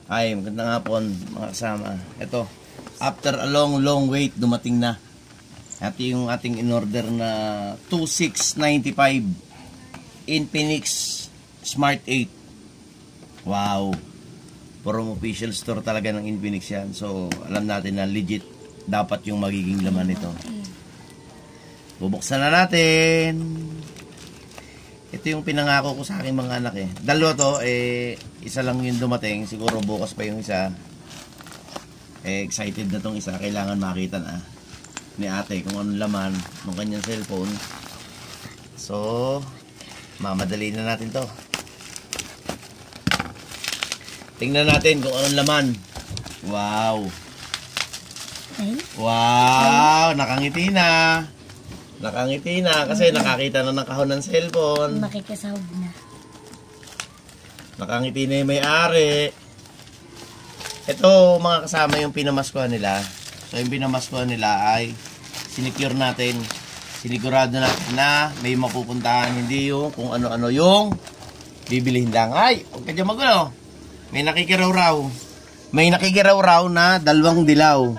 Ay, magandang hapon mga kasama. Ito, after a long wait, dumating na. At yung ating in-order na 2695 Infinix Smart 8. Wow! From official store talaga ng Infinix yan. So, alam natin na legit dapat yung magiging laman nito. Bubuksan na natin. Ito yung pinangako ko sa aking mga anak eh. Dalawa to, isa lang yung dumating. Siguro bukas pa yung isa. Excited na tong isa. Kailangan makita na ni ate kung anong laman ng kanyang cellphone. So, mamadali na natin to. Tingnan natin kung anong laman. Wow! Wow! Nakangiti na! Nakangiti na kasi nakakita na ng kahon ng cellphone. Makikisahog na. Nakangiti na yung may-ari. Ito mga kasama yung pinamaskuhan nila. So yung pinamaskuhan nila ay sinicure natin. Sinigurado natin na may mapupuntahan. Hindi yung kung ano-ano yung bibilihin lang. Ay! Huwag ka dyan magulo. May nakikiraw-raw. May nakikiraw-raw na dalawang dilaw.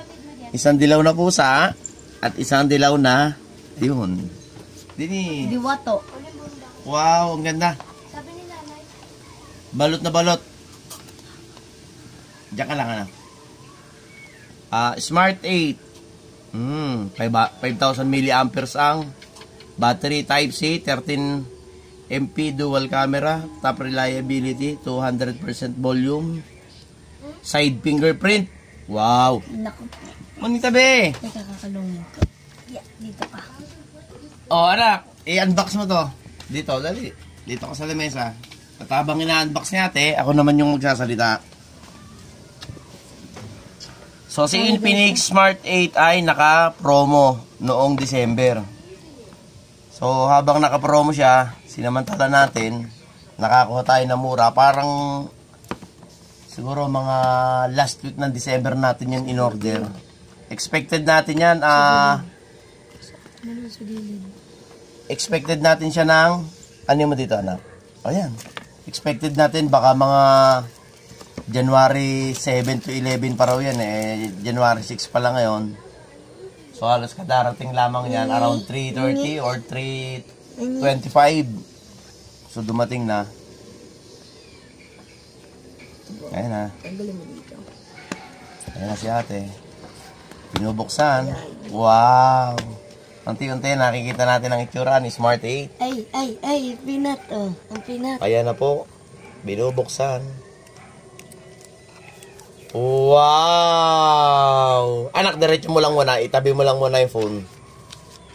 Isang dilaw na pusa at isang dilaw na yun. Dini. Diwato. Wow, ang ganda. Sabi ni nanay. Balot na balot. Diyan ka lang ano. Smart 8. 5,000 mAh ang battery type C, 13 MP dual camera, top reliability, 200% volume, side fingerprint. Wow. Naku. Manita be. Teka, kakalungin ko. Yeah, dito pa. Oh, anak, i-unbox mo to. Dito, dali. Dito ka sa lamesa. At habang ina-unbox ni ate, ako naman yung magsasalita. So, si Infinix Smart 8 ay naka-promo noong December. So, habang naka-promo siya, sinamantala natin, nakakuha tayo na mura. Parang, siguro mga last week ng December natin yung in-order. Expected natin yan, expected natin siya ng, ano mo dito anak? Ayan. Expected natin baka mga January 7 to 11 pa raw yan eh. January 6 pa lang ngayon. So halos kadarating lamang yan around 3:30 or 3:25. So dumating na. Ayan na. Ayan na si ate. Binubuksan. Wow! Unti-unti nakikita natin ang itsura ni Smart 8. Ay, pinat oh. Ang pinat. Ayan na po. Binubuksan. Wow! Anak, diretso mo lang muna. Itabi mo lang muna yung phone.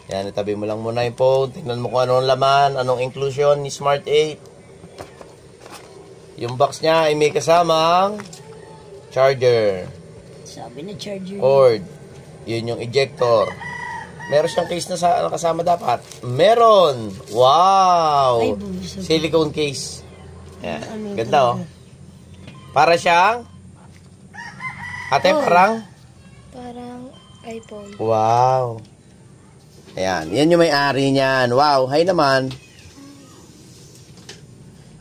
Yan, itabi mo lang muna yung phone. Tingnan mo kung anong laman, anong inclusion ni Smart 8. Yung box niya ay may kasamang charger. Sabi na charger. Cord. Yun yung ejector. Meron siyang case na kasama dapat. Meron! Wow! Ay, silicone case. Yan. Ganda oh. Para siyang ate, parang iPhone. wow. Ayan. Yan yung may-ari niyan. Wow. Hay naman.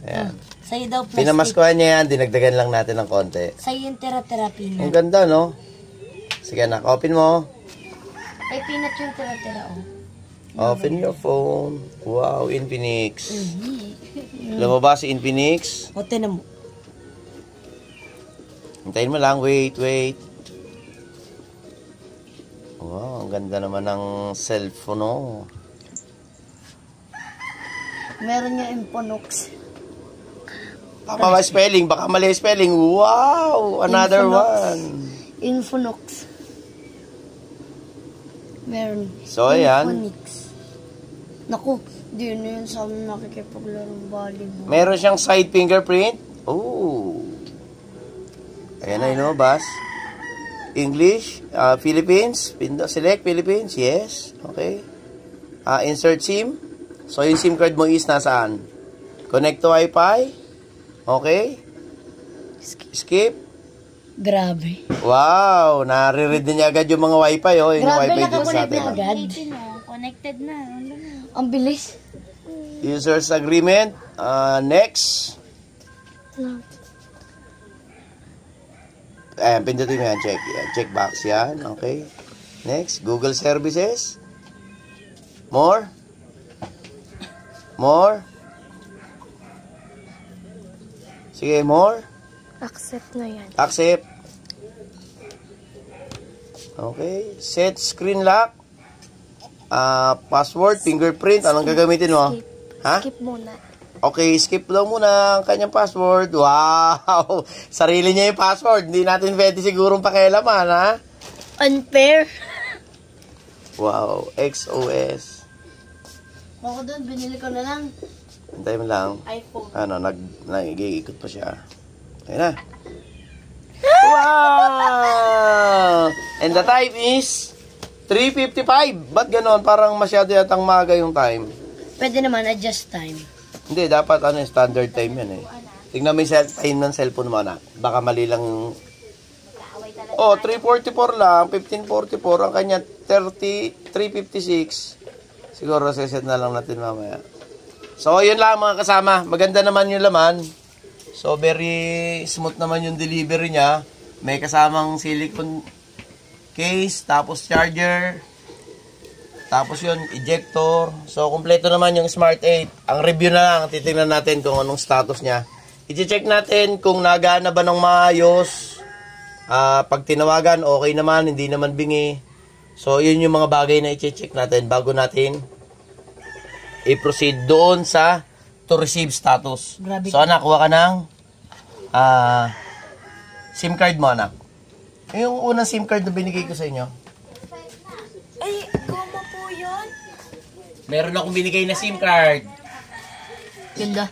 Ayan. Sa'yo daw plastic. Pinamaskuhan niya yan. Dinagdagan lang natin ng konti. Sa'yo yung tira-tira peanut. Ang ganda, no? Sige, anak. Open mo. Ay, peanut yung tira-tira, oh. Open your phone. Wow, Infinix. Lumabas si Infinix. O, tinan mo. Hintayin mo lang. Wait. Wow, ang ganda naman ng cellphone, oh. Meron niya Infonox. Tama ba spelling? Baka mali spelling. Wow, another one. Infonox. Meron. So, ayan. Infonix. Naku, di na yun sa amin nakikipaglarong volleyball. Meron siyang side fingerprint. Oh. Ayan na yun, Bas. English, Philippines. Select Philippines. Yes. Okay. Insert SIM. So, yung SIM card mo is nasaan? Connect to Wi-Fi. Okay. Skip. Grabe. Wow. Nare-read na niya agad yung mga Wi-Fi. Oh. Yung Grabe, Wi-Fi dito sa nakakonect atin. na agad. Connected na. Ang bilis. Users agreement. Next. Ayan, pindutin mo yan, check. Yan, check box yan. Okay. Next, Google Services. More. More. Sige, more. Accept na yan. Accept. Okay. Set screen lock. Password, fingerprint. Anong gagamitin mo? Skip. Ha? Skip muna. Okay, skip daw muna ang kanyang password. Wow! Sarili niya yung password. Hindi natin pwede sigurong pakialaman, ha? Unfair. Wow, XOS. Ako doon, binili ko na lang. Hintay mo lang. iPhone. Ano, nag-iikot pa siya. Ayun na. Wow! And the time is 3:55. Ba't ganon? Parang masyado yatang maaga yung time. Pwede naman adjust time. Hindi, dapat standard time yan eh. Tingnan mo yung time ng cellphone mo na. Baka mali lang. Oh, 3:44 lang. 15:44. Ang kanya 3:56. Siguro reset na lang natin mamaya. So, yun lang mga kasama. Maganda naman yung laman. So, very smooth naman yung delivery niya. May kasamang silicone case, tapos charger, tapos yun, ejector. So, kumpleto naman yung Smart 8. Ang review na lang, titingnan natin kung anong status niya. I-check natin kung nagana ba ng maayos. Pag tinawagan, okay naman, hindi naman bingi. So, yun yung mga bagay na i-check natin bago natin i-proceed doon sa to receive status. Grabe. So, anak, kuha ka ng SIM card mo, anak. Yung unang SIM card na binigay ko sa inyo. Ay, goma po yun. Meron akong binigay na SIM card. Ganda.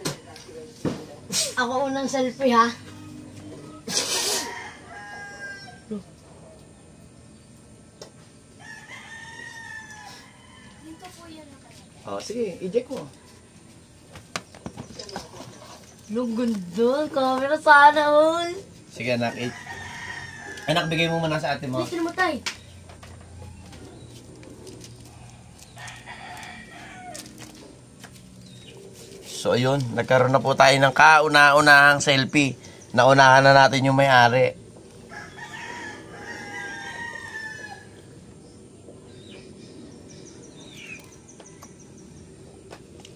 Ako unang selfie, ha? Oh, sige, eject mo. Lugundol, camera sana all. Sige, anak. Anak, bigay mo muna sa ate mo. Please, namatay. So, ayun. Nagkaroon na po tayo ng kauna-unahang selfie. Naunahan na natin yung may-ari.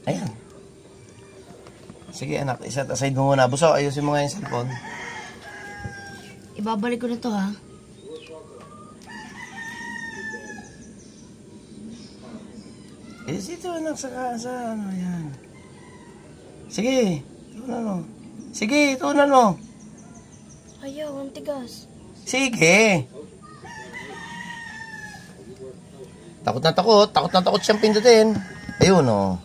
Ayan. Sige, anak. Iset aside mo muna. Buso, ayusin mo nga yung cellphone. Ibabalik ko na to, ha? Dito, anak. Sa ano, yan. Sige. Tunan mo. Sige, tunan mo. Ayaw, ang tigas. Sige. Takot na takot. Takot na takot siyang pindutin. Ayun, oh.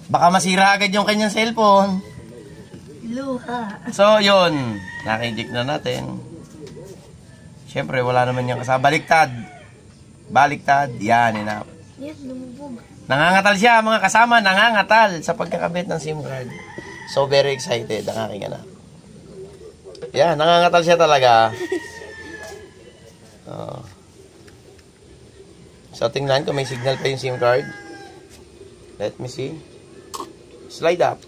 Baka masira agad yung kanyang cellphone. Luha. So, yun. Naka-inject na natin. Siyempre, wala naman yung kasama. Baliktad. Baliktad. Yan, enough. Yan, lumubog. Nangangatal siya, mga kasama. Nangangatal sa pagkakabit ng SIM card. So, very excited ang aking anak. Yan, nangangatal siya talaga. Oh. So, tingnan ko, may signal pa yung SIM card. Let me see. Slide up.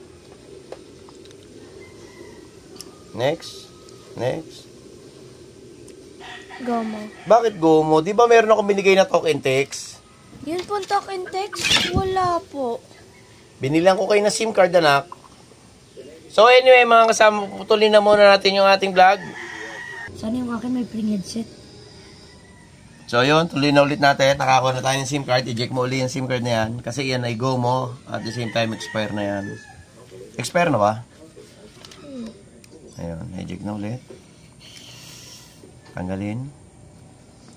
Next. Next. Goma. Bakit go mo? Di ba meron akong binigay na talk and text? Yun po, talk and text? Wala po. Binilang ko kayo na SIM card, anak. So anyway, mga kasama, putulin na muna natin yung ating vlog. Sana yung akin may pring headset. So yun, tuloy na ulit natin. Nakakuha na tayo ng SIM card. I-check mo ulit yung SIM card na yan. Kasi yan ay go mo. At the same time, expire na yan. Expire na ba? Ayun, i-check na ulit. Tanggalin.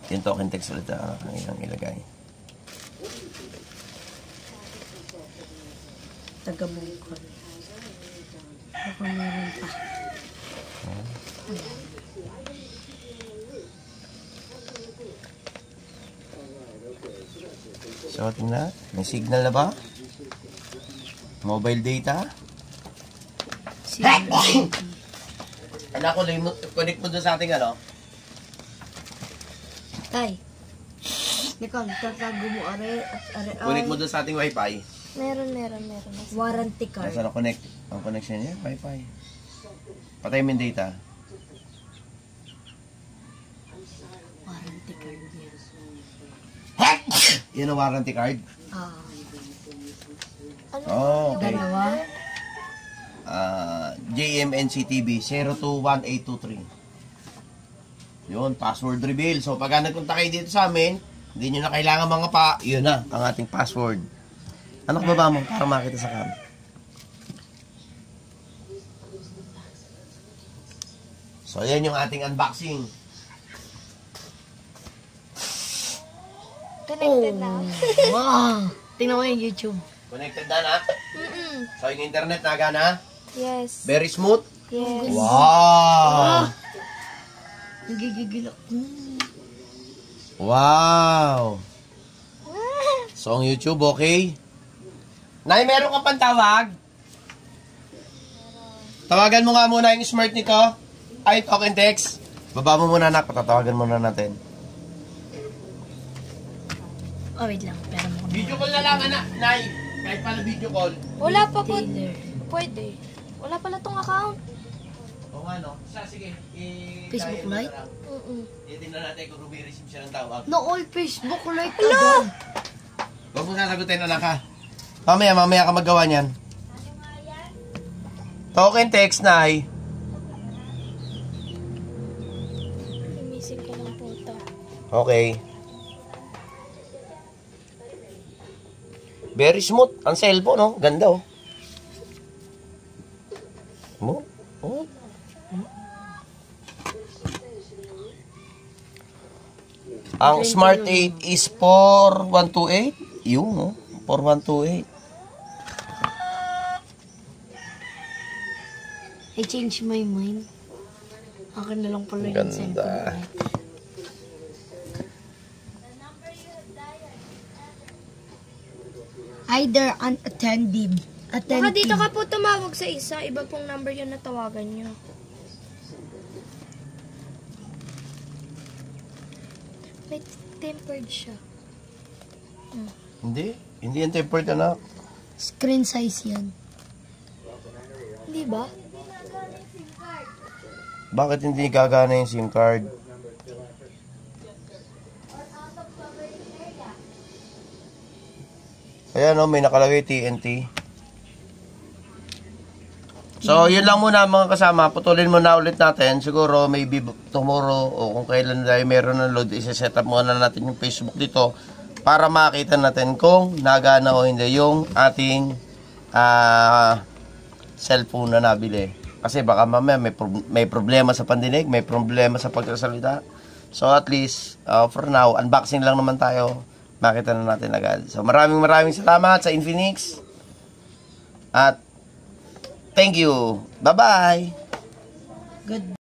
Yung token text ulit ang ilang ilagay. Taga-bukod. Ako meron pa. So, tingnan. May signal na ba? Mobile data? Anak ko, connect mo doon sa ating ano? Tay. Nicole, tatago mo are at are Connect mo doon sa ating wifi. Meron. Warranty card. Nasaan ang connect? Ang connection niya? Wifi. Patay mo yung data. Yan ang warranty card. Ah. Oh, okay. Dalawa. JMNCTV 021823. Yun, password reveal. So, pag nagpunta kayo dito sa amin, hindi nyo na kailangan mga pa, yun na, ang ating password. Ano ka baba mo para makita sa cam? So, yan yung ating unboxing. Connected na. Wow. Tingnan mo yung YouTube. Connected na na? Mm-mm. So, yung internet na gana? Yes. Very smooth? Yes. Wow! Nagigigil ako. Wow! So, ang YouTube, okay? Nay, meron kang pantawag? Tawagan mo nga muna yung smart nito. Ay, talk and text. Baba mo muna, anak. Patatawagan muna natin. Oh, wait lang. Pero mo. Video call na lang, anak. Nay, kahit pala video call. Wala pa po. Taylor. Pwede. Wala pala tong account. O nga, no? Sige. Facebook Lite? Mm-mm. Tingnan natin kung receive siya ng tawag. No, all Facebook like agad. Huwag mo sasagutin, anak, ha? Mamaya ka magawa niyan. Talk and text, Nay. Imisip ko lang po ito. Okay. Very smooth. Ang cellphone, no? Ganda, oh. Mo? Oh. Ang Smart 8 is 4128. Yung, no? 4128. I changed my mind. Akin na lang pala yung Ganda. cellphone. Either unattended. Baka dito ka po tumawag sa isa. Iba pong number yun na tawagan nyo. May tempered siya. Hindi. Hindi yan tempered, anak. Screen size yan. Hindi ba? Bakit hindi gagana yung SIM card? Ayan, no, may nakalagay TNT. So, yun lang muna mga kasama. Putulin muna ulit natin. Siguro, maybe tomorrow o kung kailan tayo meron ng load, isa-set up muna natin yung Facebook dito para makita natin kung nagana o hindi yung ating cellphone na nabili. Kasi baka mamaya may problema sa pandinig, may problema sa pagsasalita. So, at least, for now, unboxing lang naman tayo. Makita na natin agad. So, maraming salamat sa Infinix. At, thank you. Bye-bye. Good.